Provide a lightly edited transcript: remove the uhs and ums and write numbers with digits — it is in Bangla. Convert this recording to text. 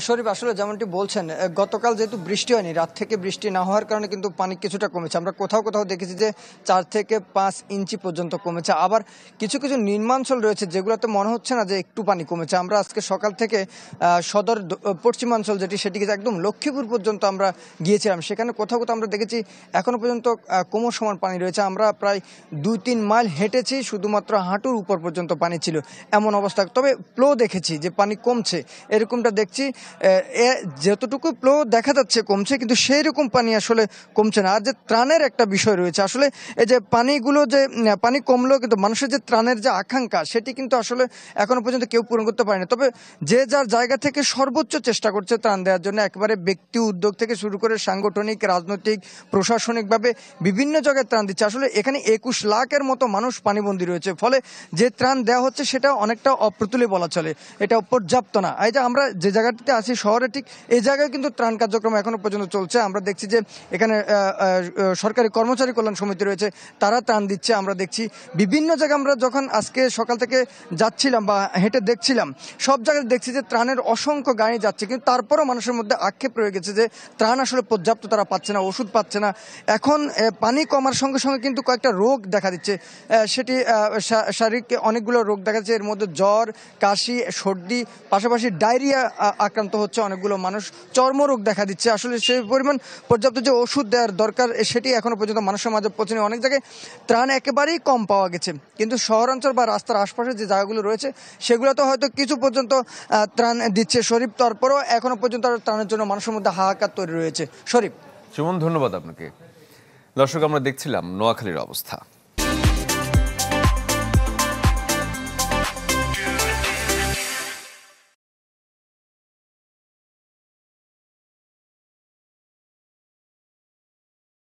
শরীফ, আসলে যেমনটি বলছেন, গতকাল যেহেতু বৃষ্টি হয়নি, রাত থেকে বৃষ্টি না হওয়ার কারণে কিন্তু পানি কিছুটা কমেছে। আমরা কোথাও কোথাও দেখেছি যে 4 থেকে 5 ইঞ্চি পর্যন্ত কমেছে। আবার কিছু কিছু নিম্নাঞ্চল রয়েছে যেগুলোতে মনে হচ্ছে না যে একটু পানি কমেছে। আমরা আজকে সকাল থেকে সদর পশ্চিমাঞ্চল সেটিকে একদম লক্ষ্মীপুর পর্যন্ত আমরা গিয়েছিলাম। সেখানে কোথাও কোথাও আমরা দেখেছি এখনো পর্যন্ত কোমর সমান পানি রয়েছে। আমরা প্রায় 2-3 মাইল হেঁটেছি, শুধুমাত্র হাঁটুর উপর পর্যন্ত পানি ছিল এমন অবস্থা। তবে ফ্লো দেখেছি যে পানি কমছে, এরকমটা দেখছি। যতটুকু ফ্লো দেখা যাচ্ছে কমছে, কিন্তু সেই রকম পানি আসলে কমছে না। আর যে ত্রাণের একটা বিষয় রয়েছে, আসলে এই যে পানিগুলো যে পানি কমলো, কিন্তু মানুষের যে ত্রাণের যে আকাঙ্ক্ষা সেটি কিন্তু আসলে এখনো পর্যন্ত কেউ পূরণ করতে পারেনি। তবে যে যার জায়গা থেকে সর্বোচ্চ চেষ্টা করছে ত্রাণ দেওয়ার জন্য। একেবারে ব্যক্তি উদ্যোগ থেকে শুরু করে সাংগঠনিক, রাজনৈতিক, প্রশাসনিকভাবে বিভিন্ন জায়গায় ত্রাণ দিচ্ছে। আসলে এখানে 21 লাখের মতো মানুষ পানিবন্দী রয়েছে, ফলে যে ত্রাণ দেওয়া হচ্ছে সেটা অনেকটা অপ্রতুলে বলা চলে, এটা পর্যাপ্ত না। এই যে আমরা যে জায়গাটিতে আছি শহরে, ঠিক এই জায়গায় কিন্তু ত্রাণ কার্যক্রম এখনো পর্যন্ত চলছে। আমরা দেখছি যে এখানে সরকারি কর্মচারী কল্যাণ সমিতি রয়েছে, তারা ত্রাণ দিচ্ছে। আমরা দেখছি বিভিন্ন জায়গায়, আমরা যখন আজকে সকাল থেকে যাচ্ছিলাম বা হেঁটে দেখছিলাম, সব জায়গায় দেখছি যে ত্রাণের অসংখ্য গাড়ি যাচ্ছে, কিন্তু তারপরও মানুষের মধ্যে আক্ষেপ রয়ে গেছে যে ত্রাণ আসলে পর্যাপ্ত তারা পাচ্ছে না, ওষুধ পাচ্ছে না। এখন পানি কমার সঙ্গে সঙ্গে কিন্তু কয়েকটা রোগ দেখা দিচ্ছে। সেটি শারীরিক অনেকগুলো রোগ দেখা যাচ্ছে, এর মধ্যে জ্বর, কাশি, সর্দি, পাশাপাশি ডায়রিয়া আক্রান্ত হচ্ছে অনেকগুলো মানুষ, চর্মরোগ দেখা দিচ্ছে। আসলে সেই পরিমাণ পর্যাপ্ত যে ওষুধ দেওয়ার দরকার সেটি এখনো পর্যন্ত মানুষের মাঝে পৌঁছেনি। অনেক জায়গায় ত্রাণ একেবারেই কম পাওয়া গেছে, কিন্তু শহরাঞ্চল বা রাস্তার আশপাশে যে জায়গাগুলো রয়েছে সেগুলোতে হয়তো কিছু পর্যন্ত ত্রাণ দিচ্ছে শরীফ। তারপরও এখনো পর্যন্ত ত্রাণের জন্য মানুষের মধ্যে হাহাকার তৈরি রয়েছে। শরীফ। সুমন, ধন্যবাদ আপনাকে। দর্শক, আমরা দেখছিলাম নোয়াখালীর অবস্থা।